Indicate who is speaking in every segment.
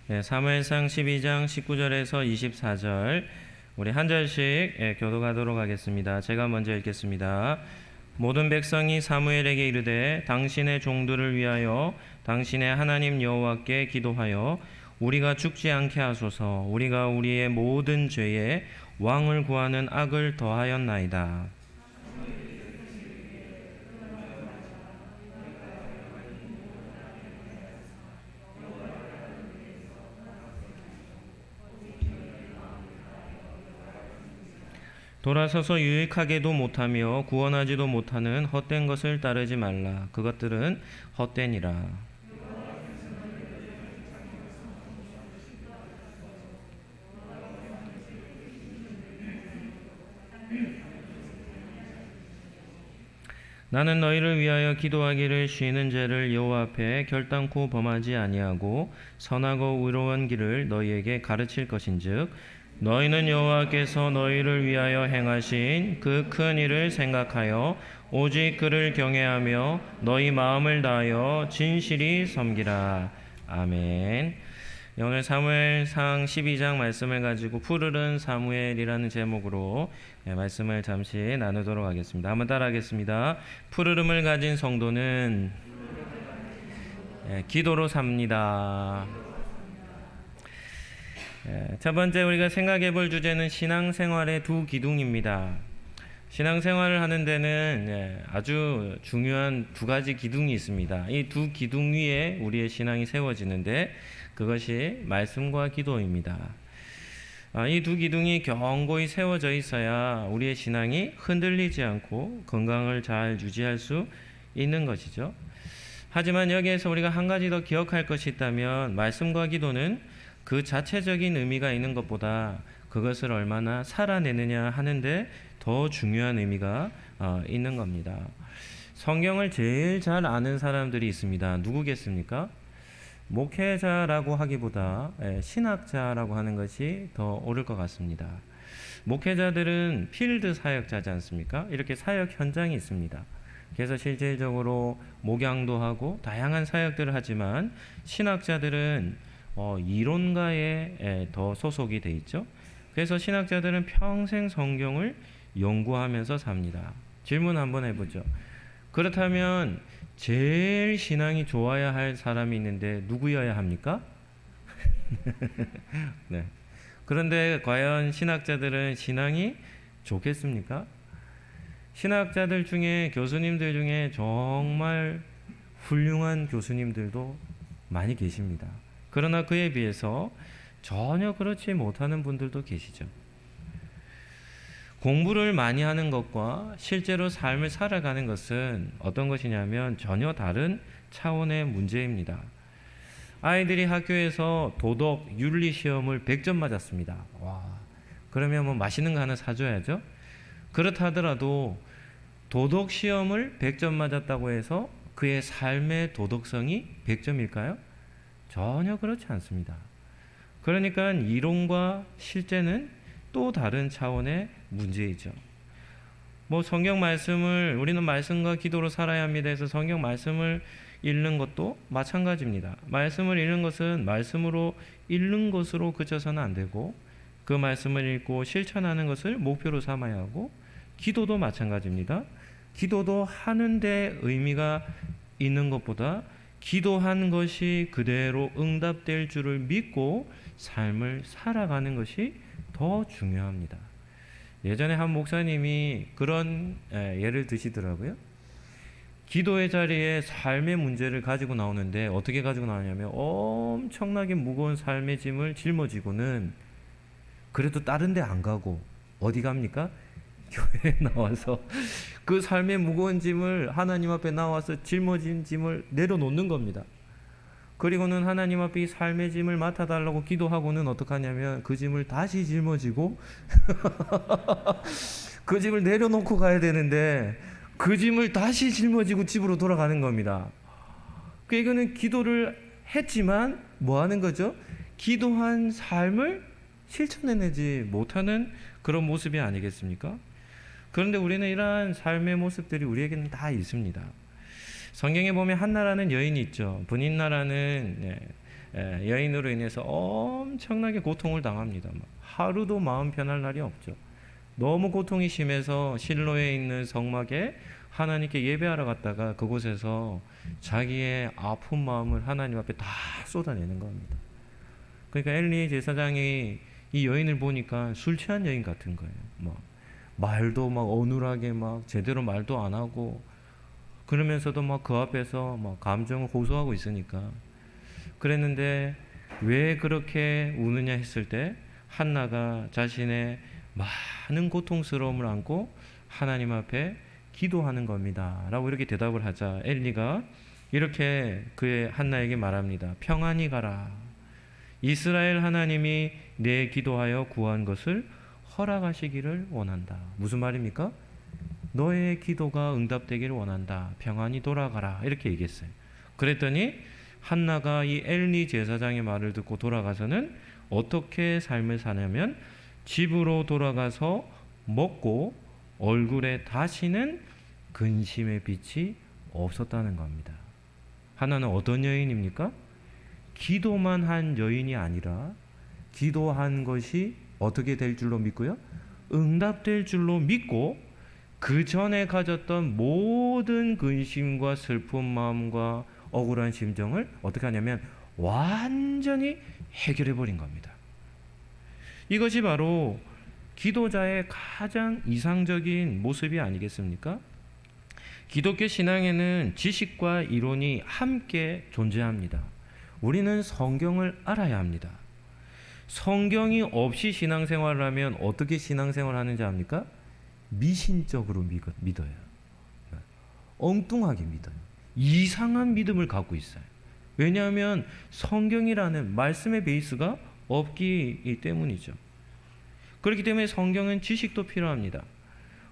Speaker 1: 네, 사무엘상 12장 19절에서 24절 우리 한 절씩 교독하도록 하겠습니다. 제가 먼저 읽겠습니다. 모든 백성이 사무엘에게 이르되 당신의 종들을 위하여 당신의 하나님 여호와께 기도하여 우리가 죽지 않게 하소서. 우리가 우리의 모든 죄에 왕을 구하는 악을 더하였나이다. 돌아서서 유익하게도 못하며 구원하지도 못하는 헛된 것을 따르지 말라. 그것들은 헛되니라. 나는 너희를 위하여 기도하기를 쉬는 죄를 여호와 앞에 결단코 범하지 아니하고 선하고 의로운 길을 너희에게 가르칠 것인즉 너희는 여호와께서 너희를 위하여 행하신 그 큰 일을 생각하여 오직 그를 경외하며 너희 마음을 다하여 진실이 섬기라. 아멘. 오늘 사무엘상 12장 말씀을 가지고 푸르른 사무엘이라는 제목으로 말씀을 잠시 나누도록 하겠습니다. 한번 따라하겠습니다. 푸르름을 가진 성도는 기도로 삽니다. 첫 번째 우리가 생각해 볼 주제는 신앙생활의 두 기둥입니다. 신앙생활을 하는 데는 아주 중요한 두 가지 기둥이 있습니다. 이 두 기둥 위에 우리의 신앙이 세워지는데 그것이 말씀과 기도입니다. 이 두 기둥이 견고히 세워져 있어야 우리의 신앙이 흔들리지 않고 건강을 잘 유지할 수 있는 것이죠. 하지만 여기에서 우리가 한 가지 더 기억할 것이 있다면 말씀과 기도는 그 자체적인 의미가 있는 것보다 그것을 얼마나 살아내느냐 하는데 더 중요한 의미가 있는 겁니다. 성경을 제일 잘 아는 사람들이 있습니다. 누구겠습니까? 목회자라고 하기보다 신학자라고 하는 것이 더 옳을 것 같습니다. 목회자들은 필드 사역자지 않습니까? 이렇게 사역 현장이 있습니다. 그래서 실질적으로 목양도 하고 다양한 사역들을 하지만 신학자들은 이론가에 더 소속이 돼 있죠. 그래서 신학자들은 평생 성경을 연구하면서 삽니다. 질문 한번 해보죠. 그렇다면 제일 신앙이 좋아야 할 사람이 있는데 누구여야 합니까? 네. 그런데 과연 신학자들은 신앙이 좋겠습니까? 신학자들 중에 교수님들 중에 정말 훌륭한 교수님들도 많이 계십니다. 그러나 그에 비해서 전혀 그렇지 못하는 분들도 계시죠. 공부를 많이 하는 것과 실제로 삶을 살아가는 것은 어떤 것이냐면 전혀 다른 차원의 문제입니다. 아이들이 학교에서 도덕, 윤리 시험을 100점 맞았습니다. 와, 그러면 뭐 맛있는 거 하나 사줘야죠. 그렇다 하더라도 도덕 시험을 100점 맞았다고 해서 그의 삶의 도덕성이 100점일까요? 전혀 그렇지 않습니다. 그러니까 이론과 실제는 또 다른 차원의 문제이죠. 뭐 성경 말씀을 우리는 말씀과 기도로 살아야 합니다 해서 성경 말씀을 읽는 것도 마찬가지입니다. 말씀을 읽는 것은 말씀으로 읽는 것으로 그쳐서는 안 되고 그 말씀을 읽고 실천하는 것을 목표로 삼아야 하고 기도도 마찬가지입니다. 기도도 하는데 의미가 있는 것보다 기도한 것이 그대로 응답될 줄을 믿고 삶을 살아가는 것이 더 중요합니다. 예전에 한 목사님이 그런 예를 드시더라고요. 기도의 자리에 삶의 문제를 가지고 나오는데 어떻게 가지고 나오냐면 엄청나게 무거운 삶의 짐을 짊어지고는 그래도 다른 데 안 가고 어디 갑니까? 교회에 나와서 그 삶의 무거운 짐을 하나님 앞에 나와서 짊어진 짐을 내려놓는 겁니다. 그리고는 하나님 앞에 이 삶의 짐을 맡아달라고 기도하고는 어떡하냐면 그 짐을 다시 짊어지고 그 짐을 내려놓고 가야 되는데 그 짐을 다시 짊어지고 집으로 돌아가는 겁니다. 이거는 기도를 했지만 뭐 하는 거죠? 기도한 삶을 실천해내지 못하는 그런 모습이 아니겠습니까? 그런데 우리는 이러한 삶의 모습들이 우리에게는 다 있습니다. 성경에 보면 한나라는 여인이 있죠. 분인나라는 여인으로 인해서 엄청나게 고통을 당합니다. 하루도 마음 편할 날이 없죠. 너무 고통이 심해서 실로에 있는 성막에 하나님께 예배하러 갔다가 그곳에서 자기의 아픈 마음을 하나님 앞에 다 쏟아내는 겁니다. 그러니까 엘리 제사장이 이 여인을 보니까 술 취한 여인 같은 거예요. 말도 어눌하게 제대로 말도 안 하고, 그러면서도 그 앞에서 감정을 호소하고 있으니까. 그랬는데 왜 그렇게 우느냐 했을 때 한나가 자신의 많은 고통스러움을 안고 하나님 앞에 기도하는 겁니다 라고 이렇게 대답을 하자 엘리가 이렇게 그의 한나에게 말합니다. 평안히 가라. 이스라엘 하나님이 내 기도하여 구한 것을 허락하시기를 원한다. 무슨 말입니까? 너의 기도가 응답되기를 원한다. 평안히 돌아가라. 이렇게 얘기했어요. 그랬더니 한나가 이 엘리 제사장의 말을 듣고 돌아가서는 어떻게 삶을 사냐면 집으로 돌아가서 먹고 얼굴에 다시는 근심의 빛이 없었다는 겁니다. 한나는 어떤 여인입니까? 기도만 한 여인이 아니라 기도한 것이 어떻게 될 줄로 믿고요? 응답될 줄로 믿고 그 전에 가졌던 모든 근심과 슬픈 마음과 억울한 심정을 어떻게 하냐면 완전히 해결해 버린 겁니다. 이것이 바로 기도자의 가장 이상적인 모습이 아니겠습니까? 기독교 신앙에는 지식과 이론이 함께 존재합니다. 우리는 성경을 알아야 합니다. 성경이 없이 신앙생활을 하면 어떻게 신앙생활을 하는지 압니까? 미신적으로 믿어요. 엉뚱하게 믿어요. 이상한 믿음을 갖고 있어요. 왜냐하면 성경이라는 말씀의 베이스가 없기 때문이죠. 그렇기 때문에 성경은 지식도 필요합니다.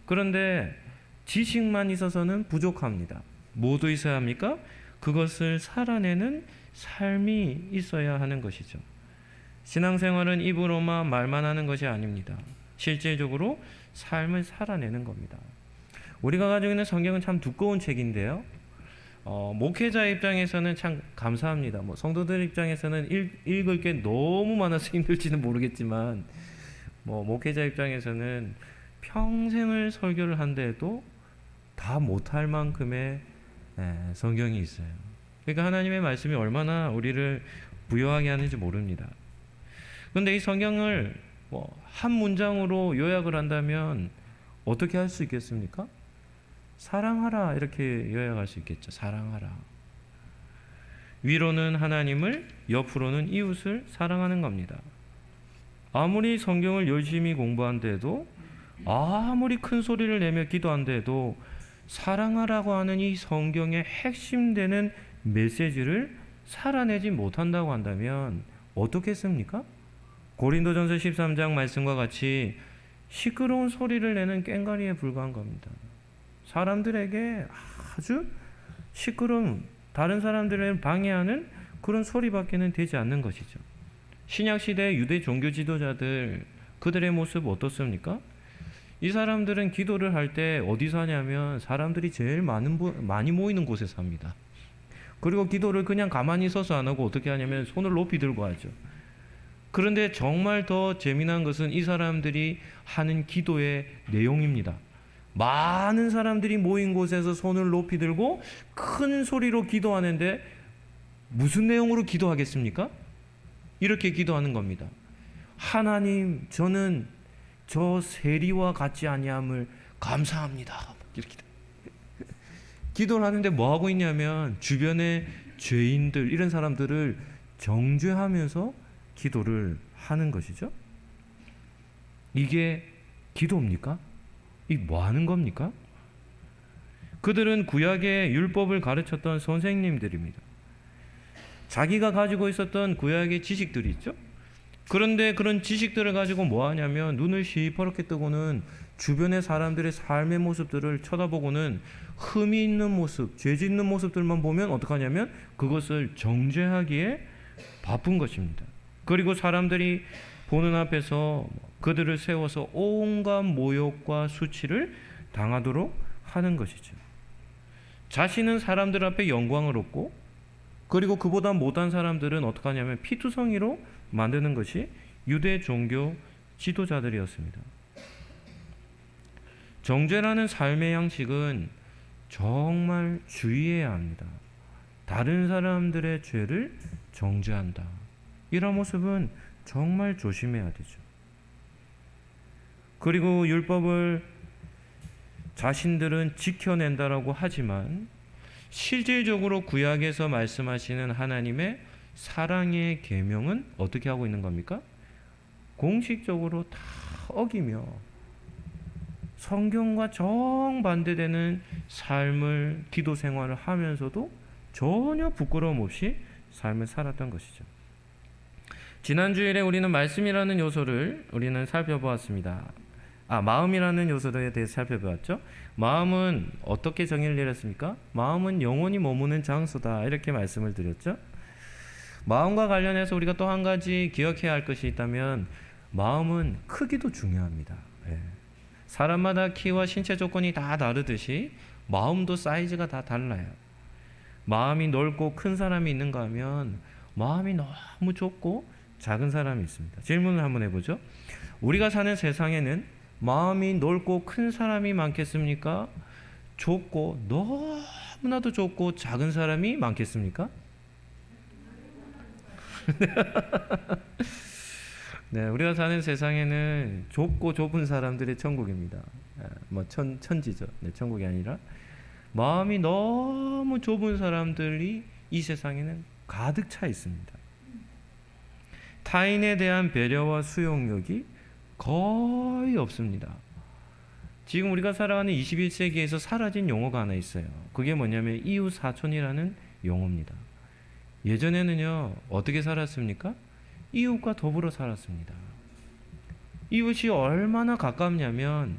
Speaker 1: 그런데 지식만 있어서는 부족합니다. 뭐도 있어야 합니까? 그것을 살아내는 삶이 있어야 하는 것이죠. 신앙생활은 입으로만 말만 하는 것이 아닙니다. 실질적으로 삶을 살아내는 겁니다. 우리가 가지고 있는 성경은 참 두꺼운 책인데요. 목회자 입장에서는 참 감사합니다. 성도들 입장에서는 읽을 게 너무 많아서 힘들지는 모르겠지만, 목회자 입장에서는 평생을 설교를 한데도 다 못할 만큼의 성경이 있어요. 그러니까 하나님의 말씀이 얼마나 우리를 부유하게 하는지 모릅니다. 그런데 이 성경을 한 문장으로 요약을 한다면 어떻게 할 수 있겠습니까? 사랑하라 이렇게 요약할 수 있겠죠. 사랑하라. 위로는 하나님을, 옆으로는 이웃을 사랑하는 겁니다. 아무리 성경을 열심히 공부한데도, 아무리 큰 소리를 내며 기도한데도 사랑하라고 하는 이 성경의 핵심되는 메시지를 살아내지 못한다고 한다면 어떻겠습니까? 고린도전서 13장 말씀과 같이 시끄러운 소리를 내는 꽹과리에 불과한 겁니다. 사람들에게 아주 시끄러운, 다른 사람들을 방해하는 그런 소리밖에는 되지 않는 것이죠. 신약시대 유대 종교 지도자들, 그들의 모습 어떻습니까? 이 사람들은 기도를 할 때 어디서 하냐면 사람들이 제일 많이 모이는 곳에서 합니다. 그리고 기도를 그냥 가만히 서서 안 하고 어떻게 하냐면 손을 높이 들고 하죠. 그런데 정말 더 재미난 것은 이 사람들이 하는 기도의 내용입니다. 많은 사람들이 모인 곳에서 손을 높이 들고 큰 소리로 기도하는데 무슨 내용으로 기도하겠습니까? 이렇게 기도하는 겁니다. 하나님, 저는 저 세리와 같지 아니함을 감사합니다. 이렇게 기도를 하는데 뭐 하고 있냐면 주변의 죄인들, 이런 사람들을 정죄하면서 기도를 하는 것이죠. 이게 기도입니까? 이게 뭐 하는 겁니까? 그들은 구약의 율법을 가르쳤던 선생님들입니다. 자기가 가지고 있었던 구약의 지식들이 있죠. 그런데 그런 지식들을 가지고 뭐 하냐면 눈을 시퍼렇게 뜨고는 주변의 사람들의 삶의 모습들을 쳐다보고는 흠이 있는 모습, 죄 짓는 모습들만 보면 어떡하냐면 그것을 정죄하기에 바쁜 것입니다. 그리고 사람들이 보는 앞에서 그들을 세워서 온갖 모욕과 수치를 당하도록 하는 것이죠. 자신은 사람들 앞에 영광을 얻고 그리고 그보다 못한 사람들은 어떻게 하냐면 피투성이로 만드는 것이 유대 종교 지도자들이었습니다. 정죄라는 삶의 양식은 정말 주의해야 합니다. 다른 사람들의 죄를 정죄한다. 이런 모습은 정말 조심해야 되죠. 그리고 율법을 자신들은 지켜낸다라고 하지만 실질적으로 구약에서 말씀하시는 하나님의 사랑의 계명은 어떻게 하고 있는 겁니까? 공식적으로 다 어기며 성경과 정반대되는 삶을, 기도 생활을 하면서도 전혀 부끄러움 없이 삶을 살았던 것이죠. 지난 주일에 우리는 말씀이라는 요소를 우리는 살펴보았습니다. 마음이라는 요소에 대해서 살펴보았죠. 마음은 어떻게 정의를 내렸습니까? 마음은 영혼이 머무는 장소다, 이렇게 말씀을 드렸죠. 마음과 관련해서 우리가 또 한 가지 기억해야 할 것이 있다면 마음은 크기도 중요합니다. 사람마다 키와 신체 조건이 다 다르듯이 마음도 사이즈가 다 달라요. 마음이 넓고 큰 사람이 있는가 하면 마음이 너무 좁고 작은 사람이 있습니다. 질문을 한번 해보죠. 우리가 사는 세상에는 마음이 넓고 큰 사람이 많겠습니까? 좁고 너무나도 좁고 작은 사람이 많겠습니까? 네, 우리가 사는 세상에는 좁고 좁은 사람들의 천국입니다. 천지죠. 네, 천국이 아니라 마음이 너무 좁은 사람들이 이 세상에는 가득 차 있습니다. 타인에 대한 배려와 수용력이 거의 없습니다. 지금 우리가 살아가는 21세기에서 사라진 용어가 하나 있어요. 그게 뭐냐면 이웃사촌이라는 용어입니다. 예전에는요, 어떻게 살았습니까? 이웃과 더불어 살았습니다. 이웃이 얼마나 가깝냐면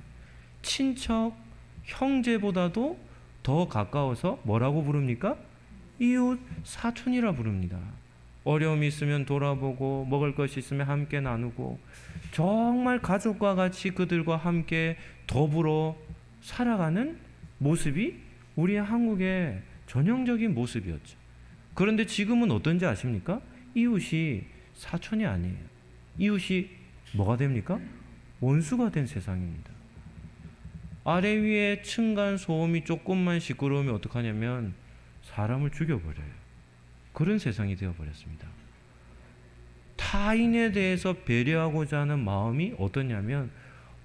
Speaker 1: 친척, 형제보다도 더 가까워서 뭐라고 부릅니까? 이웃 사촌이라 부릅니다. 어려움이 있으면 돌아보고 먹을 것이 있으면 함께 나누고 정말 가족과 같이 그들과 함께 더불어 살아가는 모습이 우리 한국의 전형적인 모습이었죠. 그런데 지금은 어떤지 아십니까? 이웃이 사촌이 아니에요. 이웃이 뭐가 됩니까? 원수가 된 세상입니다. 아래 위에 층간 소음이 조금만 시끄러우면 어떡하냐면 사람을 죽여버려요. 그런 세상이 되어버렸습니다. 타인에 대해서 배려하고자 하는 마음이 어떠냐면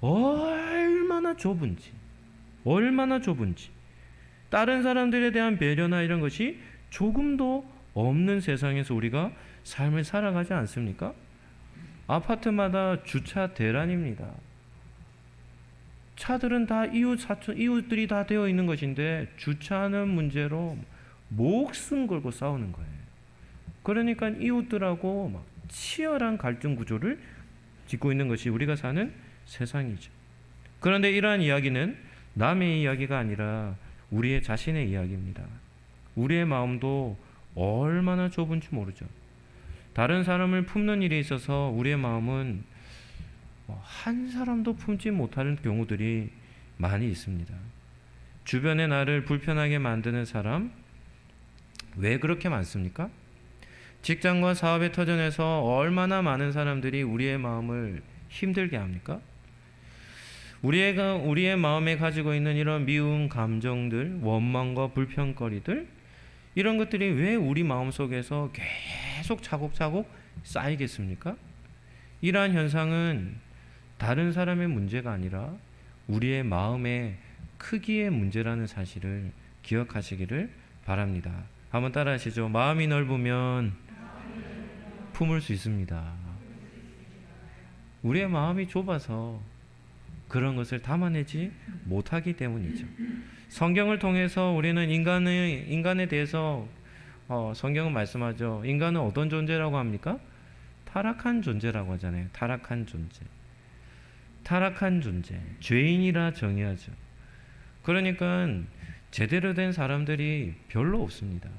Speaker 1: 얼마나 좁은지 다른 사람들에 대한 배려나 이런 것이 조금도 없는 세상에서 우리가 삶을 살아가지 않습니까? 아파트마다 주차 대란입니다. 차들은 다 이웃들이 다 되어 있는 것인데 주차하는 문제로 목숨 걸고 싸우는 거예요. 그러니까 이웃들하고 막 치열한 갈등 구조를 짓고 있는 것이 우리가 사는 세상이죠. 그런데 이러한 이야기는 남의 이야기가 아니라 우리의 자신의 이야기입니다. 우리의 마음도 얼마나 좁은지 모르죠. 다른 사람을 품는 일에 있어서 우리의 마음은 한 사람도 품지 못하는 경우들이 많이 있습니다. 주변에 나를 불편하게 만드는 사람, 왜 그렇게 많습니까? 직장과 사업의 터전에서 얼마나 많은 사람들이 우리의 마음을 힘들게 합니까? 우리의 마음에 가지고 있는 이런 미운 감정들, 원망과 불평거리들, 이런 것들이 왜 우리 마음속에서 계속 차곡차곡 쌓이겠습니까? 이러한 현상은 다른 사람의 문제가 아니라 우리의 마음의 크기의 문제라는 사실을 기억하시기를 바랍니다. 한번 따라 하시죠. 마음이 넓으면 품을 수 있습니다. 우리의 마음이 좁아서 그런 것을 담아내지 못하기 때문이죠. 성경을 통해서 우리는 인간에 대해서 성경은 말씀하죠. 인간은 어떤 존재라고 합니까? 타락한 존재라고 하잖아요. 타락한 존재, 죄인이라 정의하죠. 그러니까 제대로 된 사람들이 별로 없습니다.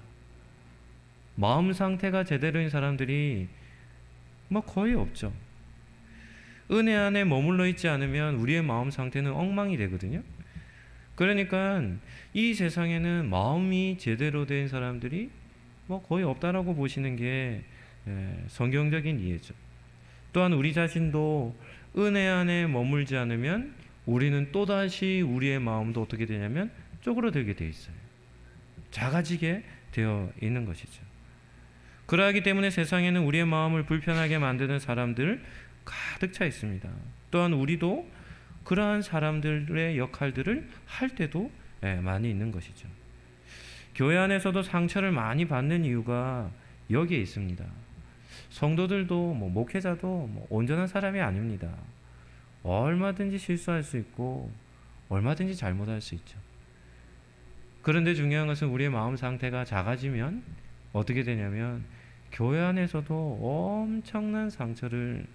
Speaker 1: 마음 상태가 제대로 된 사람들이 거의 없죠. 은혜 안에 머물러 있지 않으면 우리의 마음 상태는 엉망이 되거든요. 그러니까 이 세상에는 마음이 제대로 된 사람들이 뭐 거의 없다라고 보시는 게 성경적인 이해죠. 또한 우리 자신도 은혜 안에 머물지 않으면 우리는 또다시 우리의 마음도 어떻게 되냐면 쪼그라들게 돼 있어요. 작아지게 되어 있는 것이죠. 그러하기 때문에 세상에는 우리의 마음을 불편하게 만드는 사람들 가득 차 있습니다. 또한 우리도 그러한 사람들의 역할들을 할 때도 많이 있는 것이죠. 교회 안에서도 상처를 많이 받는 이유가 여기에 있습니다. 성도들도 목회자도 온전한 사람이 아닙니다. 얼마든지 실수할 수 있고 얼마든지 잘못할 수 있죠. 그런데 중요한 것은 우리의 마음 상태가 작아지면 어떻게 되냐면 교회 안에서도 엄청난 상처를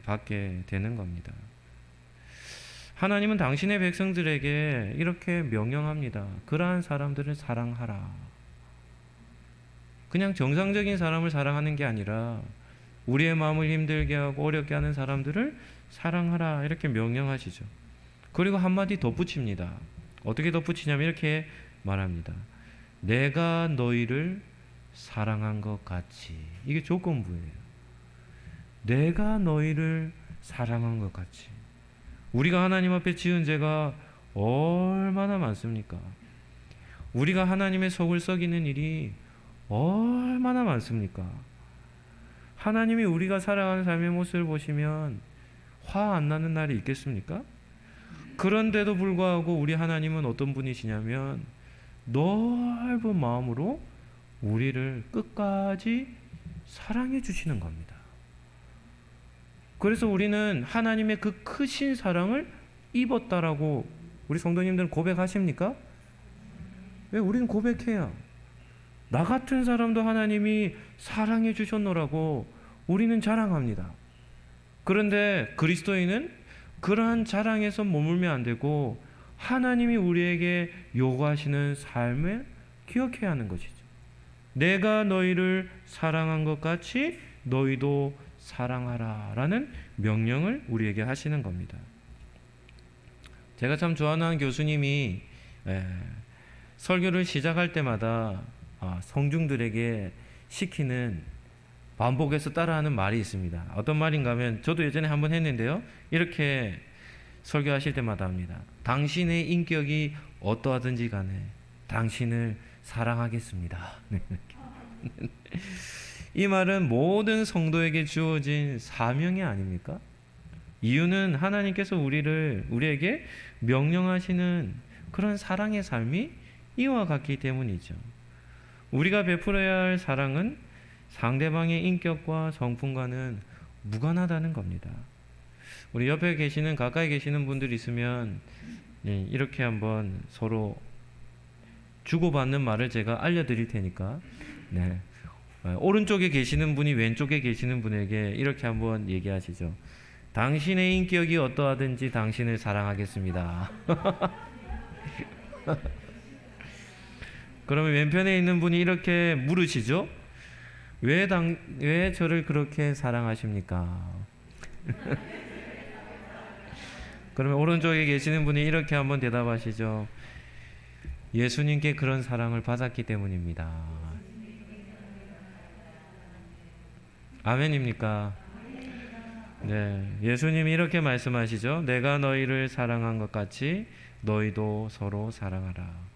Speaker 1: 받게 되는 겁니다. 하나님은 당신의 백성들에게 이렇게 명령합니다. 그러한 사람들을 사랑하라. 그냥 정상적인 사람을 사랑하는 게 아니라 우리의 마음을 힘들게 하고 어렵게 하는 사람들을 사랑하라 이렇게 명령하시죠. 그리고 한마디 덧붙입니다. 어떻게 덧붙이냐면 이렇게 말합니다. 내가 너희를 사랑한 것 같이. 이게 조건부예요. 내가 너희를 사랑한 것 같이. 우리가 하나님 앞에 지은 죄가 얼마나 많습니까? 우리가 하나님의 속을 썩이는 일이 얼마나 많습니까? 하나님이 우리가 살아가는 삶의 모습을 보시면 화 안 나는 날이 있겠습니까? 그런데도 불구하고 우리 하나님은 어떤 분이시냐면 넓은 마음으로 우리를 끝까지 사랑해 주시는 겁니다. 그래서 우리는 하나님의 그 크신 사랑을 입었다라고 우리 성도님들은 고백하십니까? 왜 우리는 고백해요? 나 같은 사람도 하나님이 사랑해 주셨노라고 우리는 자랑합니다. 그런데 그리스도인은 그러한 자랑에서 머물면 안 되고 하나님이 우리에게 요구하시는 삶을 기억해야 하는 것이죠. 내가 너희를 사랑한 것 같이 너희도 사랑하라 라는 명령을 우리에게 하시는 겁니다. 제가 참 좋아하는 교수님이 설교를 시작할 때마다 성중들에게 시키는 반복해서 따라하는 말이 있습니다. 어떤 말인가 하면 저도 예전에 한번 했는데요. 이렇게 설교하실 때마다 합니다. 당신의 인격이 어떠하든지 간에 당신을 사랑하겠습니다. 이 말은 모든 성도에게 주어진 사명이 아닙니까? 이유는 하나님께서 우리에게 명령하시는 그런 사랑의 삶이 이와 같기 때문이죠. 우리가 베풀어야 할 사랑은 상대방의 인격과 성품과는 무관하다는 겁니다. 우리 옆에 계시는 가까이 계시는 분들이 있으면 이렇게 한번 서로 주고받는 말을 제가 알려드릴 테니까 오른쪽에 계시는 분이 왼쪽에 계시는 분에게 이렇게 한번 얘기하시죠. 당신의 인격이 어떠하든지 당신을 사랑하겠습니다. 그러면 왼편에 있는 분이 이렇게 물으시죠. 왜 저를 그렇게 사랑하십니까? 그러면 오른쪽에 계시는 분이 이렇게 한번 대답하시죠. 예수님께 그런 사랑을 받았기 때문입니다. 아멘입니까? 네, 예수님이 이렇게 말씀하시죠. 내가 너희를 사랑한 것 같이 너희도 서로 사랑하라.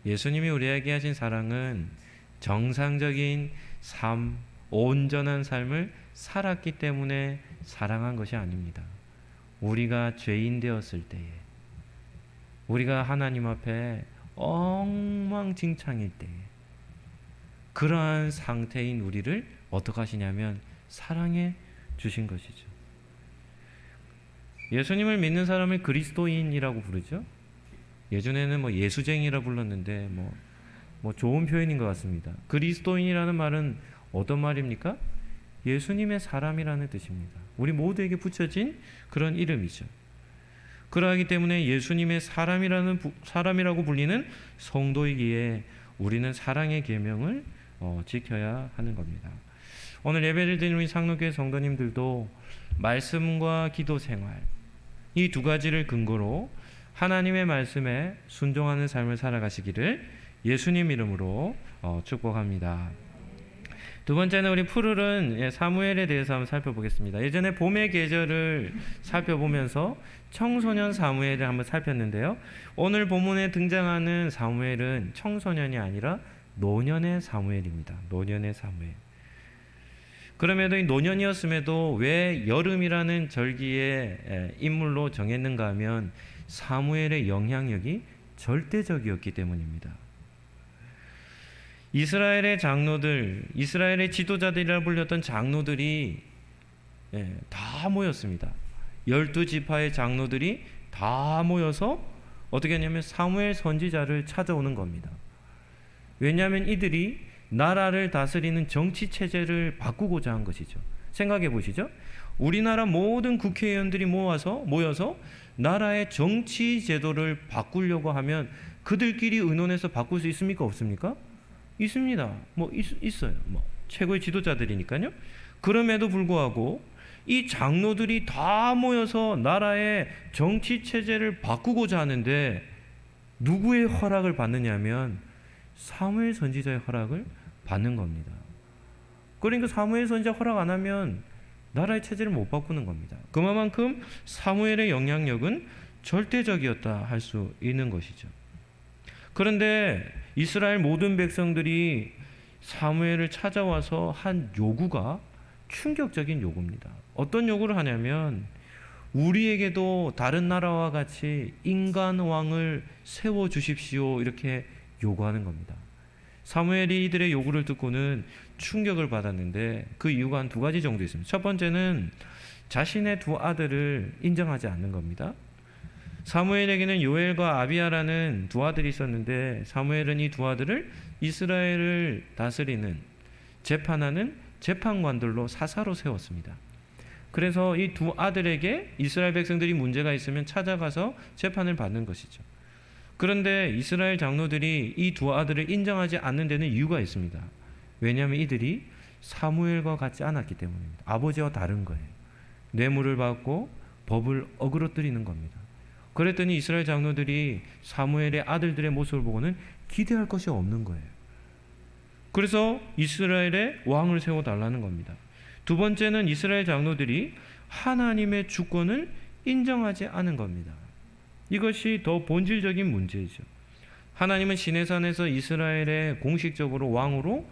Speaker 1: 예수님이 우리에게 하신 사랑은 정상적인 삶, 온전한 삶을 살았기 때문에 사랑한 것이 아닙니다. 우리가 죄인 되었을 때에, 우리가 하나님 앞에 엉망진창일 때에 그러한 상태인 우리를 어떻게 하시냐면 사랑해 주신 것이죠. 예수님을 믿는 사람을 그리스도인이라고 부르죠. 예전에는 예수쟁이라 불렀는데 좋은 표현인 것 같습니다. 그리스도인이라는 말은 어떤 말입니까? 예수님의 사람이라는 뜻입니다. 우리 모두에게 붙여진 그런 이름이죠. 그러하기 때문에 예수님의 사람이라고 불리는 성도이기에 우리는 사랑의 계명을 지켜야 하는 겁니다. 오늘 예배를 드리는 우리 상록교회 성도님들도 말씀과 기도 생활, 이 두 가지를 근거로 하나님의 말씀에 순종하는 삶을 살아가시기를 예수님 이름으로 축복합니다. 두 번째는 우리 푸르른 사무엘에 대해서 한번 살펴보겠습니다. 예전에 봄의 계절을 살펴보면서 청소년 사무엘을 한번 살폈는데요. 오늘 본문에 등장하는 사무엘은 청소년이 아니라 노년의 사무엘입니다. 노년의 사무엘. 그럼에도 이 노년이었음에도 왜 여름이라는 절기의 인물로 정했는가 하면 사무엘의 영향력이 절대적이었기 때문입니다. 이스라엘의 장로들, 이스라엘의 지도자들이라 불렸던 장로들이 다 모였습니다. 12지파의 장로들이 다 모여서 어떻게 하냐면 사무엘 선지자를 찾아오는 겁니다. 왜냐하면 이들이 나라를 다스리는 정치 체제를 바꾸고자 한 것이죠. 생각해 보시죠. 우리나라 모든 국회의원들이 모여서 나라의 정치 제도를 바꾸려고 하면 그들끼리 의논해서 바꿀 수 있습니까? 없습니까? 있습니다. 있어요. 최고의 지도자들이니까요. 그럼에도 불구하고 이 장로들이 다 모여서 나라의 정치 체제를 바꾸고자 하는데 누구의 허락을 받느냐면 사무엘 선지자의 허락을 받는 겁니다. 그러니까 사무엘 선지자 허락 안 하면 나라의 체제를 못 바꾸는 겁니다. 그만큼 사무엘의 영향력은 절대적이었다 할 수 있는 것이죠. 그런데 이스라엘 모든 백성들이 사무엘을 찾아와서 한 요구가 충격적인 요구입니다. 어떤 요구를 하냐면 우리에게도 다른 나라와 같이 인간 왕을 세워 주십시오 이렇게 요구하는 겁니다. 사무엘이 이들의 요구를 듣고는 충격을 받았는데 그 이유가 한 두 가지 정도 있습니다. 첫 번째는 자신의 두 아들을 인정하지 않는 겁니다. 사무엘에게는 요엘과 아비야라는 두 아들이 있었는데 사무엘은 이 두 아들을 이스라엘을 다스리는 재판하는 재판관들로 사사로 세웠습니다. 그래서 이 두 아들에게 이스라엘 백성들이 문제가 있으면 찾아가서 재판을 받는 것이죠. 그런데 이스라엘 장로들이 이 두 아들을 인정하지 않는 데는 이유가 있습니다. 왜냐하면 이들이 사무엘과 같지 않았기 때문입니다. 아버지와 다른 거예요. 뇌물을 받고 법을 어그러뜨리는 겁니다. 그랬더니 이스라엘 장로들이 사무엘의 아들들의 모습을 보고는 기대할 것이 없는 거예요. 그래서 이스라엘의 왕을 세워달라는 겁니다. 두 번째는 이스라엘 장로들이 하나님의 주권을 인정하지 않은 겁니다. 이것이 더 본질적인 문제죠. 하나님은 시내산에서 이스라엘의 공식적으로 왕으로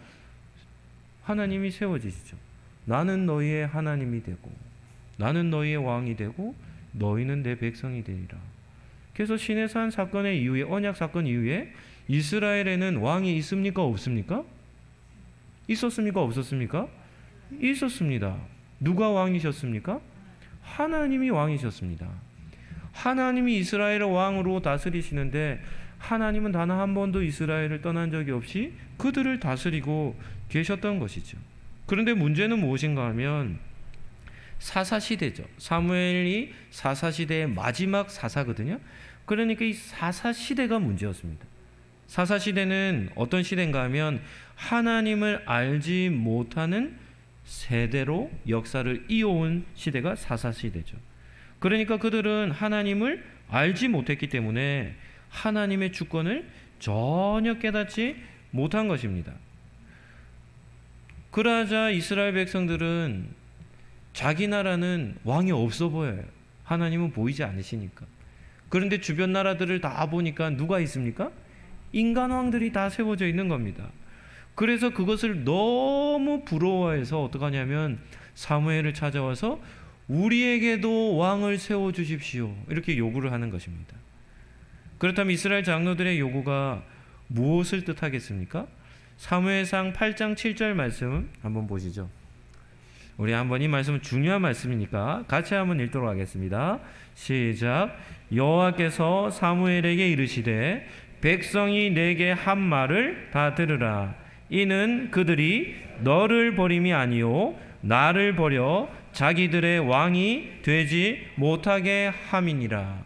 Speaker 1: 하나님이 세워지시죠. 나는 너희의 하나님이 되고 나는 너희의 왕이 되고 너희는 내 백성이 되리라. 그래서 시내산 사건의 이후에 언약 사건 이후에 이스라엘에는 왕이 있습니까? 없습니까? 있었습니까? 없었습니까? 있었습니다. 누가 왕이셨습니까? 하나님이 왕이셨습니다. 하나님이 이스라엘을 왕으로 다스리시는데 하나님은 단 한 번도 이스라엘을 떠난 적이 없이 그들을 다스리고 계셨던 것이죠. 그런데 문제는 무엇인가 하면 사사시대죠. 사무엘이 사사시대의 마지막 사사거든요. 그러니까 이 사사시대가 문제였습니다. 사사시대는 어떤 시대인가 하면 하나님을 알지 못하는 세대로 역사를 이어온 시대가 사사시대죠. 그러니까 그들은 하나님을 알지 못했기 때문에 하나님의 주권을 전혀 깨닫지 못한 것입니다. 그러자 이스라엘 백성들은 자기 나라는 왕이 없어 보여요. 하나님은 보이지 않으시니까. 그런데 주변 나라들을 다 보니까 누가 있습니까? 인간 왕들이 다 세워져 있는 겁니다. 그래서 그것을 너무 부러워해서 어떡하냐면 사무엘을 찾아와서 우리에게도 왕을 세워주십시오 이렇게 요구를 하는 것입니다. 그렇다면 이스라엘 장로들의 요구가 무엇을 뜻하겠습니까? 사무엘상 8장 7절 말씀 한번 보시죠. 우리 한번 이 말씀은 중요한 말씀이니까 같이 한번 읽도록 하겠습니다. 시작. 여호와께서 사무엘에게 이르시되 백성이 내게 한 말을 다 들으라. 이는 그들이 너를 버림이 아니요 나를 버려 자기들의 왕이 되지 못하게 함이니라.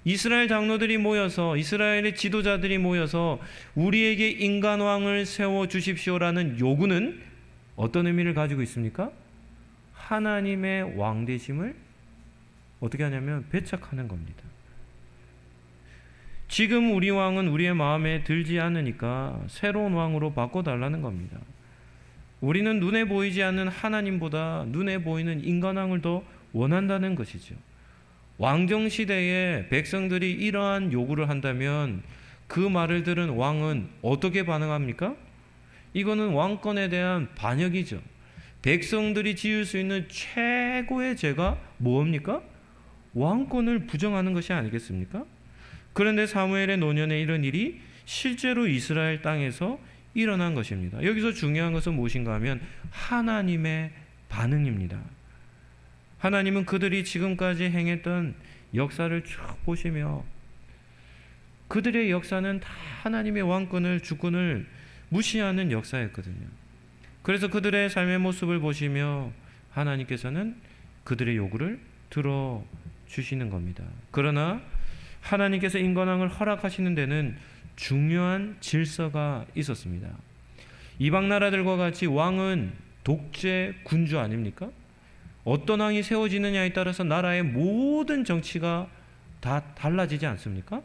Speaker 1: 이스라엘 장로들이 모여서 이스라엘의 지도자들이 모여서 우리에게 인간 왕을 세워 주십시오라는 요구는 어떤 의미를 가지고 있습니까? 하나님의 왕 되심을 어떻게 하냐면 배척하는 겁니다. 지금 우리 왕은 우리의 마음에 들지 않으니까 새로운 왕으로 바꿔달라는 겁니다. 우리는 눈에 보이지 않는 하나님보다 눈에 보이는 인간왕을 더 원한다는 것이죠. 왕정 시대에 백성들이 이러한 요구를 한다면 그 말을 들은 왕은 어떻게 반응합니까? 이거는 왕권에 대한 반역이죠. 백성들이 지을 수 있는 최고의 죄가 뭡니까? 왕권을 부정하는 것이 아니겠습니까? 그런데 사무엘의 노년에 이런 일이 실제로 이스라엘 땅에서 일어난 것입니다. 여기서 중요한 것은 무엇인가 하면 하나님의 반응입니다. 하나님은 그들이 지금까지 행했던 역사를 쭉 보시며 그들의 역사는 다 하나님의 왕권을, 주권을 무시하는 역사였거든요. 그래서 그들의 삶의 모습을 보시며 하나님께서는 그들의 요구를 들어주시는 겁니다. 그러나 하나님께서 인간왕을 허락하시는 데는 중요한 질서가 있었습니다. 이방 나라들과 같이 왕은 독재 군주 아닙니까? 어떤 왕이 세워지느냐에 따라서 나라의 모든 정치가 다 달라지지 않습니까?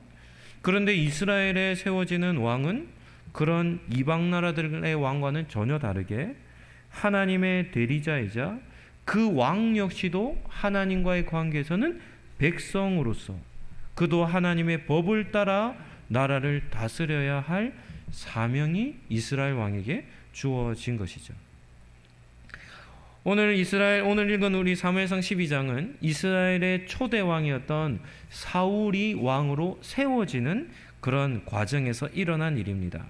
Speaker 1: 그런데 이스라엘에 세워지는 왕은 그런 이방 나라들의 왕과는 전혀 다르게 하나님의 대리자이자 그 왕 역시도 하나님과의 관계에서는 백성으로서 그도 하나님의 법을 따라 나라를 다스려야 할 사명이 이스라엘 왕에게 주어진 것이죠. 오늘 읽은 우리 사무엘상 12장은 이스라엘의 초대 왕이었던 사울이 왕으로 세워지는 그런 과정에서 일어난 일입니다.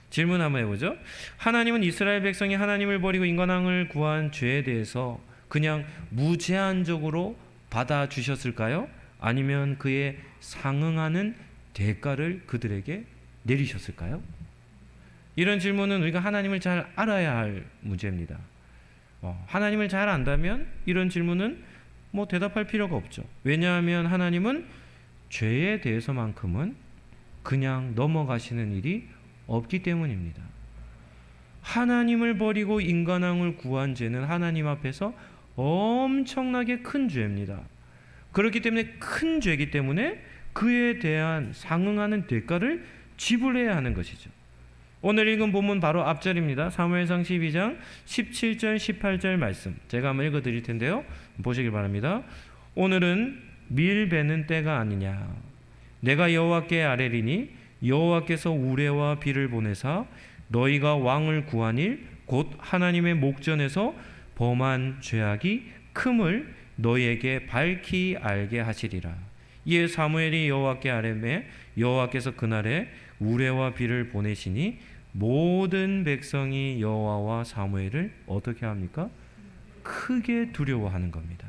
Speaker 1: 질문 한번 해보죠. 하나님은 이스라엘 백성이 하나님을 버리고 인간왕을 구한 죄에 대해서 그냥 무제한적으로 받아주셨을까요? 아니면 그에 상응하는 대가를 그들에게 내리셨을까요? 이런 질문은 우리가 하나님을 잘 알아야 할 문제입니다. 하나님을 잘 안다면 이런 질문은 대답할 필요가 없죠. 왜냐하면 하나님은 죄에 대해서만큼은 그냥 넘어가시는 일이 없기 때문입니다. 하나님을 버리고 인간왕을 구한 죄는 하나님 앞에서 엄청나게 큰 죄입니다. 그렇기 때문에 큰 죄이기 때문에 그에 대한 상응하는 대가를 지불해야 하는 것이죠. 오늘 읽은 본문 바로 앞절입니다. 사무엘상 12장 17절 18절 말씀 제가 한번 읽어드릴 텐데요. 보시길 바랍니다. 오늘은 밀 베는 때가 아니냐. 내가 여호와께 아뢰리니 여호와께서 우레와 비를 보내사 너희가 왕을 구한 일 곧 하나님의 목전에서 범한 죄악이 큼을 너희에게 밝히 알게 하시리라. 이에 사무엘이 여호와께 아뢰매 여호와께서 그날에 우레와 비를 보내시니 모든 백성이 여호와와 사무엘을 어떻게 합니까? 크게 두려워하는 겁니다.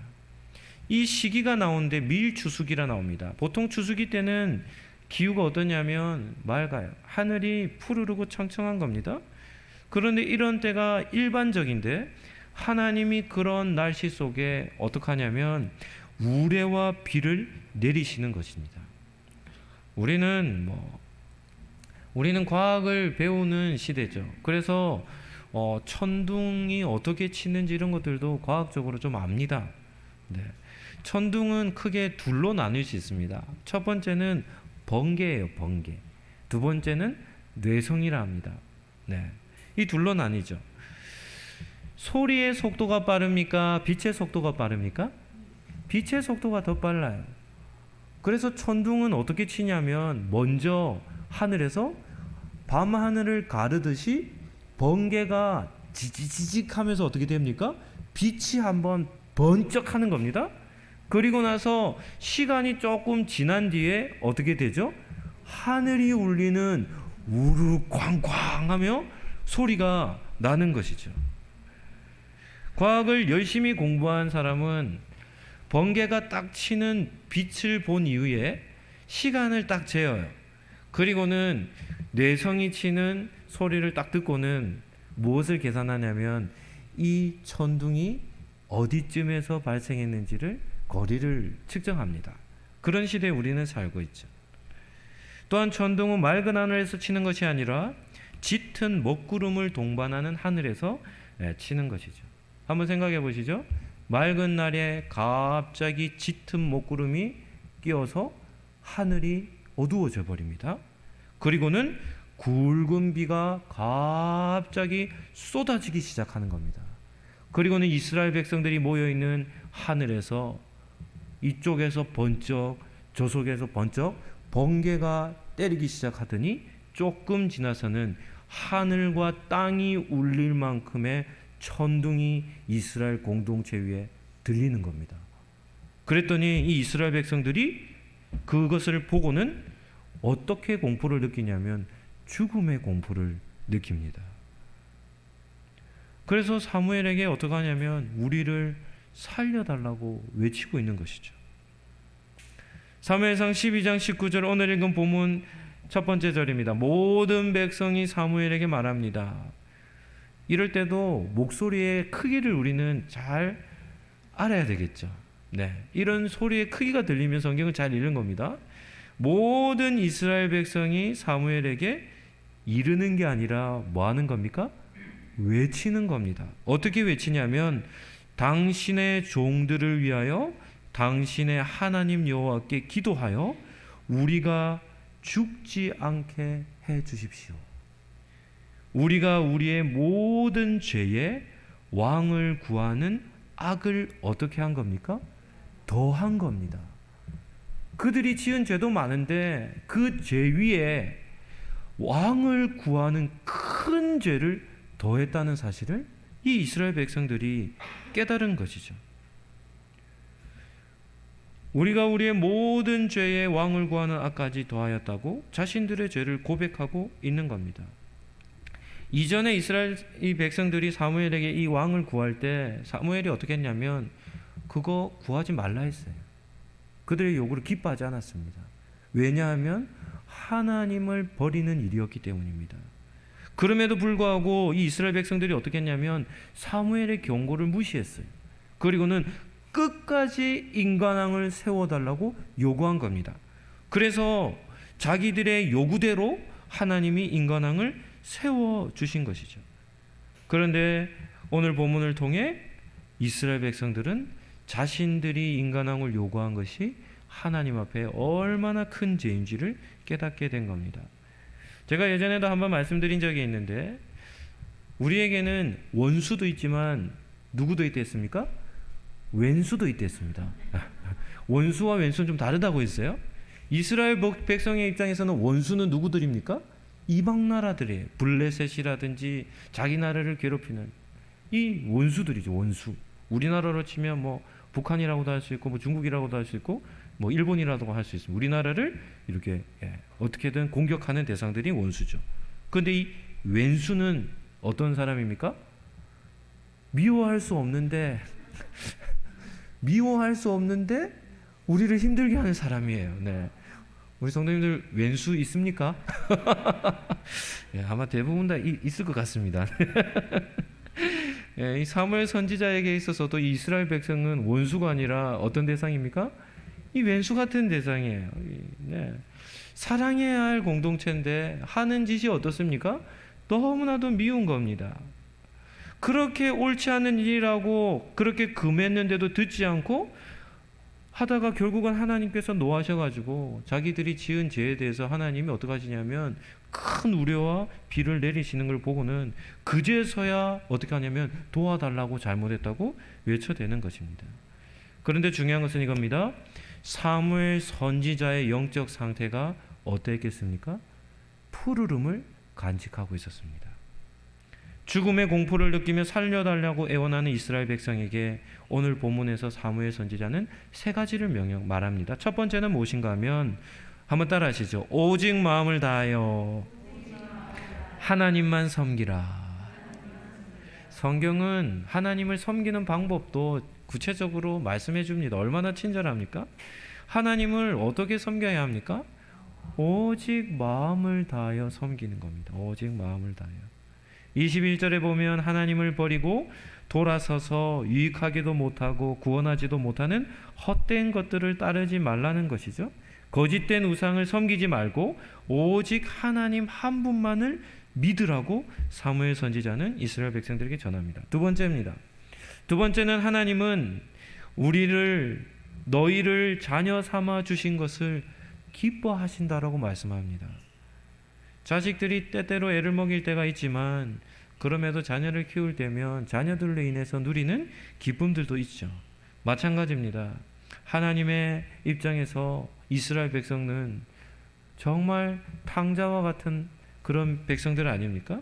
Speaker 1: 이 시기가 나오는데 밀추수기라 나옵니다. 보통 추수기 때는 기후가 어떠냐면 맑아요. 하늘이 푸르르고 청청한 겁니다. 그런데 이런 때가 일반적인데 하나님이 그런 날씨 속에 어떻게 하냐면 우레와 비를 내리시는 것입니다. 우리는 과학을 배우는 시대죠. 그래서 천둥이 어떻게 치는지 이런 것들도 과학적으로 좀 압니다. 네. 천둥은 크게 둘로 나눌 수 있습니다. 첫 번째는 번개예요, 번개. 두 번째는 뇌성이라 합니다. 네. 이 둘로 나뉘죠. 소리의 속도가 빠릅니까? 빛의 속도가 빠릅니까? 빛의 속도가 더 빨라요. 그래서 천둥은 어떻게 치냐면 먼저 하늘에서 밤하늘을 가르듯이 번개가 지지직 하면서 어떻게 됩니까? 빛이 한번 번쩍하는 겁니다. 그리고 나서 시간이 조금 지난 뒤에 어떻게 되죠? 하늘이 울리는 우르르 쾅쾅 하며 소리가 나는 것이죠. 과학을 열심히 공부한 사람은 번개가 딱 치는 빛을 본 이후에 시간을 딱 재어요. 그리고는 뇌성이 치는 소리를 딱 듣고는 무엇을 계산하냐면 이 천둥이 어디쯤에서 발생했는지를 거리를 측정합니다. 그런 시대에 우리는 살고 있죠. 또한 천둥은 맑은 하늘에서 치는 것이 아니라 짙은 먹구름을 동반하는 하늘에서 치는 것이죠. 한번 생각해 보시죠. 맑은 날에 갑자기 짙은 먹구름이 끼어서 하늘이 어두워져 버립니다. 그리고는 굵은 비가 갑자기 쏟아지기 시작하는 겁니다. 그리고는 이스라엘 백성들이 모여있는 하늘에서 이쪽에서 번쩍 저쪽에서 번쩍 번개가 때리기 시작하더니 조금 지나서는 하늘과 땅이 울릴 만큼의 천둥이 이스라엘 공동체 위에 들리는 겁니다. 그랬더니 이 이스라엘 백성들이 그것을 보고는 어떻게 공포를 느끼냐면 죽음의 공포를 느낍니다. 그래서 사무엘에게 어떻게 하냐면 우리를 살려달라고 외치고 있는 것이죠. 사무엘상 12장 19절 오늘 읽은 본문 첫 번째 절입니다. 모든 백성이 사무엘에게 말합니다. 이럴 때도 목소리의 크기를 우리는 잘 알아야 되겠죠. 네, 이런 소리의 크기가 들리면 성경은 잘 읽는 겁니다. 모든 이스라엘 백성이 사무엘에게 이르는 게 아니라 뭐 하는 겁니까? 외치는 겁니다. 어떻게 외치냐면 당신의 종들을 위하여 당신의 하나님 여호와께 기도하여 우리가 죽지 않게 해 주십시오. 우리가 우리의 모든 죄에 왕을 구하는 악을 어떻게 한 겁니까? 더한 겁니다. 그들이 지은 죄도 많은데 그 죄 위에 왕을 구하는 큰 죄를 더했다는 사실을 이 이스라엘 백성들이 깨달은 것이죠. 우리가 우리의 모든 죄에 왕을 구하는 악까지 더하였다고 자신들의 죄를 고백하고 있는 겁니다. 이전에 이스라엘 이 백성들이 사무엘에게 이 왕을 구할 때 사무엘이 어떻게 했냐면 그거 구하지 말라 했어요. 그들의 요구를 기뻐하지 않았습니다. 왜냐하면 하나님을 버리는 일이었기 때문입니다. 그럼에도 불구하고 이 이스라엘 백성들이 어떻게 했냐면 사무엘의 경고를 무시했어요. 그리고는 끝까지 인간왕을 세워달라고 요구한 겁니다. 그래서 자기들의 요구대로 하나님이 인간왕을 세워주신 것이죠. 그런데 오늘 본문을 통해 이스라엘 백성들은 자신들이 인간왕을 요구한 것이 하나님 앞에 얼마나 큰 죄인지를 깨닫게 된 겁니다. 제가 예전에도 한번 말씀드린 적이 있는데 우리에게는 원수도 있지만 누구도 있댔습니까? 왼수도 있댔습니다. 원수와 왼수는 좀 다르다고 했어요. 이스라엘 백성의 입장에서는 원수는 누구들입니까? 이방 나라들이에요. 블레셋이라든지 자기 나라를 괴롭히는 이 원수들이죠. 원수. 우리나라로 치면 뭐 북한이라고도 할 수 있고 뭐 중국이라고도 할 수 있고 뭐 일본이라고 할 수 있습니다. 우리나라를 이렇게 어떻게든 공격하는 대상들이 원수죠. 그런데 이 왼수는 어떤 사람입니까? 미워할 수 없는데 우리를 힘들게 하는 사람이에요. 네. 우리 성도님들 왼수 있습니까? 예, 아마 대부분 다 있을 것 같습니다. 예, 이 사무엘 선지자에게 있어서도 이 이스라엘 백성은 원수가 아니라 어떤 대상입니까? 이 왼수 같은 대상이에요. 네. 사랑해야 할 공동체인데 하는 짓이 어떻습니까? 너무나도 미운 겁니다. 그렇게 옳지 않은 일이라고 그렇게 금했는데도 듣지 않고 하다가 결국은 하나님께서 노하셔가지고 자기들이 지은 죄에 대해서 하나님이 어떻게 하시냐면 큰 우려와 비를 내리시는 걸 보고는 그제서야 어떻게 하냐면 도와달라고 잘못했다고 외쳐대는 것입니다. 그런데 중요한 것은 이겁니다. 사무엘 선지자의 영적 상태가 어땠겠습니까? 푸르름을 간직하고 있었습니다. 죽음의 공포를 느끼며 살려달라고 애원하는 이스라엘 백성에게 오늘 본문에서 사무엘 선지자는 세 가지를 말합니다. 첫 번째는 무엇인가 하면 한번 따라 하시죠. 오직 마음을 다하여 하나님만 섬기라. 성경은 하나님을 섬기는 방법도 구체적으로 말씀해 줍니다. 얼마나 친절합니까? 하나님을 어떻게 섬겨야 합니까? 오직 마음을 다하여 섬기는 겁니다. 오직 마음을 다하여. 21절에 보면 하나님을 버리고 돌아서서 유익하기도 못하고 구원하지도 못하는 헛된 것들을 따르지 말라는 것이죠. 거짓된 우상을 섬기지 말고 오직 하나님 한 분만을 믿으라고 사무엘 선지자는 이스라엘 백성들에게 전합니다. 두 번째입니다. 두 번째는 하나님은 너희를 자녀 삼아 주신 것을 기뻐하신다라고 말씀합니다. 자식들이 때때로 애를 먹일 때가 있지만 그럼에도 자녀를 키울 때면 자녀들로 인해서 누리는 기쁨들도 있죠. 마찬가지입니다. 하나님의 입장에서 이스라엘 백성은 정말 탕자와 같은 그런 백성들 아닙니까?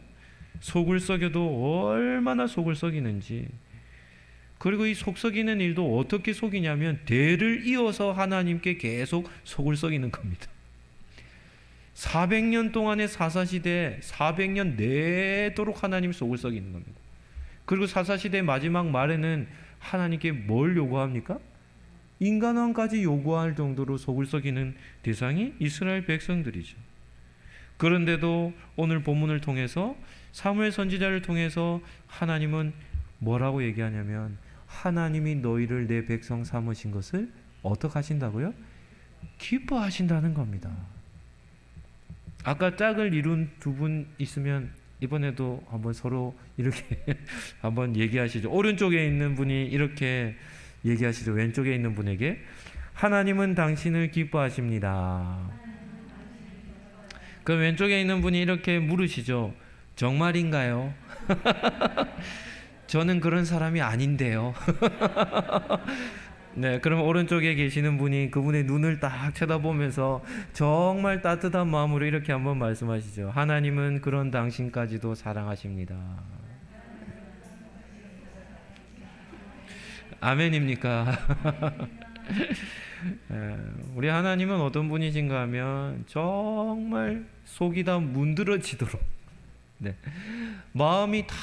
Speaker 1: 속을 썩여도 얼마나 속을 썩이는지, 그리고 이 속 썩이는 일도 어떻게 속이냐면 대를 이어서 하나님께 계속 속을 썩이는 겁니다. 400년 동안의 사사시대 400년 내도록 하나님 속을 썩이는 겁니다. 그리고 사사시대 마지막 말에는 하나님께 뭘 요구합니까? 인간왕까지 요구할 정도로 속을 썩이는 대상이 이스라엘 백성들이죠. 그런데도 오늘 본문을 통해서 사무엘 선지자를 통해서 하나님은 뭐라고 얘기하냐면 하나님이 너희를 내 백성 삼으신 것을 어떻게 하신다고요? 기뻐하신다는 겁니다. 아까 짝을 이룬 두 분 있으면 이번에도 한번 서로 이렇게 한번 얘기하시죠. 오른쪽에 있는 분이 이렇게 얘기하시죠. 왼쪽에 있는 분에게 하나님은 당신을 기뻐하십니다. 그 왼쪽에 있는 분이 이렇게 물으시죠. 정말인가요? 저는 그런 사람이 아닌데요. 네, 그럼 오른쪽에 계시는 분이 그분의 눈을 딱 쳐다보면서 정말 따뜻한 마음으로 이렇게 한번 말씀하시죠. 하나님은 그런 당신까지도 사랑하십니다. 아멘입니까? 우리 하나님은 어떤 분이신가 하면 정말 속이 다 문드러지도록, 네, 마음이 다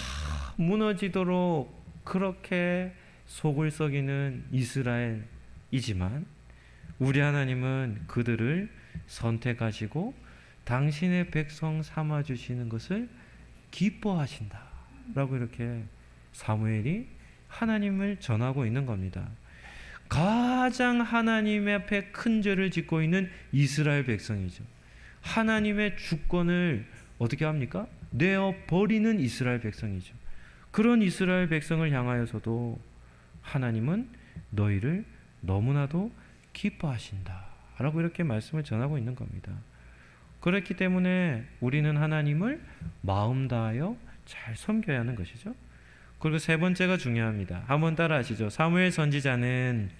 Speaker 1: 무너지도록 그렇게 속을 썩이는 이스라엘이지만 우리 하나님은 그들을 선택하시고 당신의 백성 삼아주시는 것을 기뻐하신다 라고 이렇게 사무엘이 하나님을 전하고 있는 겁니다. 가장 하나님 앞에 큰 죄를 짓고 있는 이스라엘 백성이죠. 하나님의 주권을 어떻게 합니까? 내어버리는 이스라엘 백성이죠. 그런 이스라엘 백성을 향하여서도 하나님은 너희를 너무나도 기뻐하신다 라고 이렇게 말씀을 전하고 있는 겁니다. 그렇기 때문에 우리는 하나님을 마음 다하여 잘 섬겨야 하는 것이죠. 그리고 세 번째가 중요합니다. 한번 따라 하시죠. 사무엘 선지자는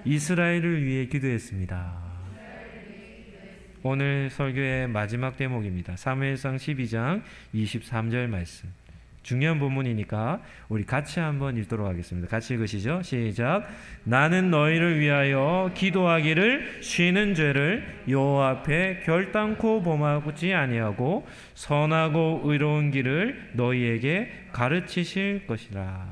Speaker 1: 이스라엘을 위해 기도했습니다. 오늘 설교의 마지막 대목입니다. 사무엘상 12장 23절 말씀. 중요한 본문이니까 우리 같이 한번 읽도록 하겠습니다. 같이 읽으시죠. 시작. 나는 너희를 위하여 기도하기를 쉬는 죄를 여호와 앞에 결단코 범하지 아니하고 선하고 의로운 길을 너희에게 가르치실 것이라.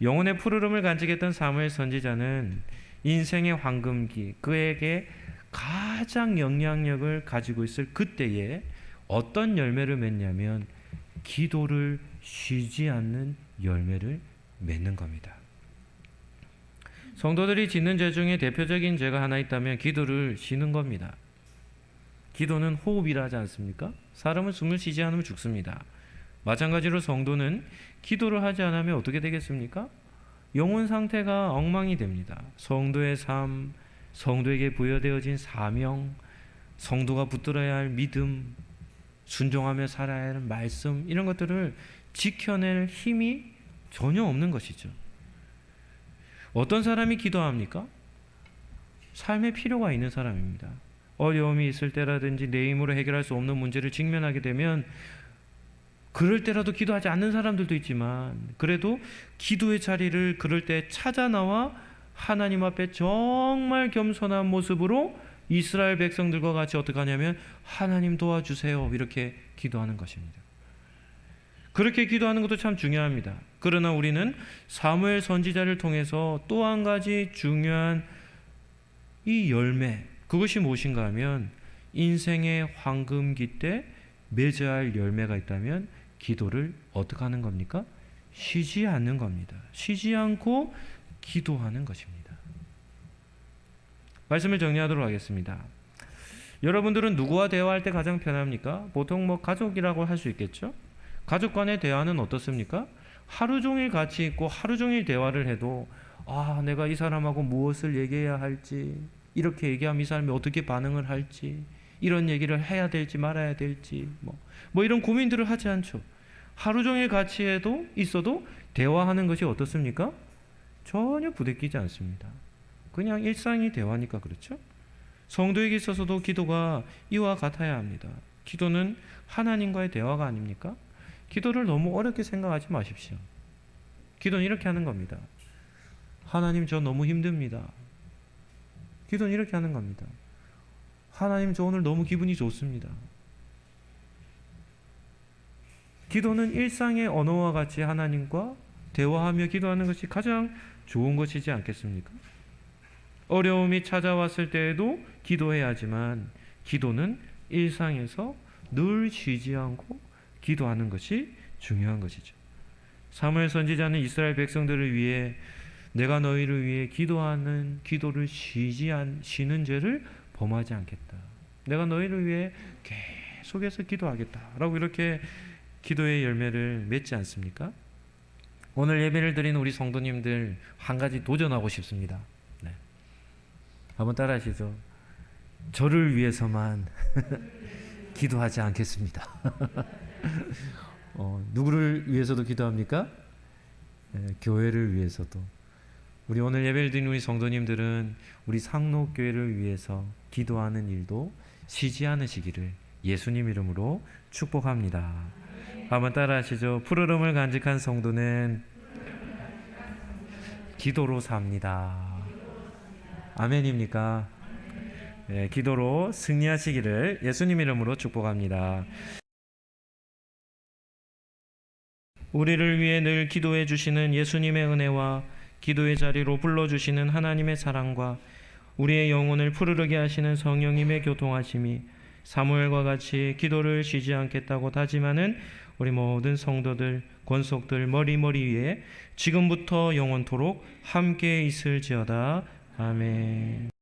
Speaker 1: 영혼의 푸르름을 간직했던 사무엘 선지자는 인생의 황금기, 그에게 가장 영향력을 가지고 있을 그때에 어떤 열매를 맺냐면 기도를 쉬지 않는 열매를 맺는 겁니다. 성도들이 짓는 죄 중에 대표적인 죄가 하나 있다면 기도를 쉬는 겁니다. 기도는 호흡이라 하지 않습니까? 사람은 숨을 쉬지 않으면 죽습니다. 마찬가지로 성도는 기도를 하지 않으면 어떻게 되겠습니까? 영혼 상태가 엉망이 됩니다. 성도의 삶, 성도에게 부여되어진 사명, 성도가 붙들어야 할 믿음, 순종하며 살아야 할 말씀, 이런 것들을 지켜낼 힘이 전혀 없는 것이죠. 어떤 사람이 기도합니까? 삶의 필요가 있는 사람입니다. 어려움이 있을 때라든지 내 힘으로 해결할 수 없는 문제를 직면하게 되면 그럴 때라도 기도하지 않는 사람들도 있지만 그래도 기도의 자리를 그럴 때 찾아 나와 하나님 앞에 정말 겸손한 모습으로 이스라엘 백성들과 같이 어떻게 하냐면 하나님 도와주세요 이렇게 기도하는 것입니다. 그렇게 기도하는 것도 참 중요합니다. 그러나 우리는 사무엘 선지자를 통해서 또 한 가지 중요한 이 열매, 그것이 무엇인가 하면 인생의 황금기 때 맺어야 할 열매가 있다면 기도를 어떻게 하는 겁니까? 쉬지 않는 겁니다. 쉬지 않고 기도하는 것입니다. 말씀을 정리하도록 하겠습니다. 여러분들은 누구와 대화할 때 가장 편합니까? 보통 가족이라고 할 수 있겠죠? 가족 간의 대화는 어떻습니까? 하루 종일 같이 있고 하루 종일 대화를 해도 내가 이 사람하고 무엇을 얘기해야 할지, 이렇게 얘기하면 이 사람이 어떻게 반응을 할지, 이런 얘기를 해야 될지 말아야 될지 뭐 이런 고민들을 하지 않죠. 하루 종일 같이 해도 있어도 대화하는 것이 어떻습니까? 전혀 부대끼지 않습니다. 그냥 일상이 대화니까 그렇죠. 성도에게 있어서도 기도가 이와 같아야 합니다. 기도는 하나님과의 대화가 아닙니까? 기도를 너무 어렵게 생각하지 마십시오. 기도는 이렇게 하는 겁니다. 하나님, 저 너무 힘듭니다. 기도는 이렇게 하는 겁니다. 하나님, 저 오늘 너무 기분이 좋습니다. 기도는 일상의 언어와 같이 하나님과 대화하며 기도하는 것이 가장 좋은 것이지 않겠습니까? 어려움이 찾아왔을 때에도 기도해야 하지만 기도는 일상에서 늘 쉬지 않고 기도하는 것이 중요한 것이죠. 사무엘 선지자는 이스라엘 백성들을 위해 내가 너희를 위해 기도하는 기도를 쉬는 죄를 범하지 않겠다. 내가 너희를 위해 계속해서 기도하겠다라고 이렇게 기도의 열매를 맺지 않습니까? 오늘 예배를 드리는 우리 성도님들 한 가지 도전하고 싶습니다. 네. 한번 따라하시죠. 저를 위해서만 기도하지 않겠습니다. 누구를 위해서도 기도합니까? 네, 교회를 위해서도. 우리 오늘 예배를 드리는 우리 성도님들은 우리 상록교회를 위해서 기도하는 일도 쉬지 않으시기를 예수님 이름으로 축복합니다. 한번 따라하시죠. 푸르름을 간직한 성도는 기도로 삽니다. 아멘입니까? 네, 기도로 승리하시기를 예수님 이름으로 축복합니다. 우리를 위해 늘 기도해 주시는 예수님의 은혜와 기도의 자리로 불러주시는 하나님의 사랑과 우리의 영혼을 푸르르게 하시는 성령님의 교통하심이 사무엘과 같이 기도를 쉬지 않겠다고 다짐하는 우리 모든 성도들, 권속들 머리 위에 지금부터 영원토록 함께 있을지어다. 아멘.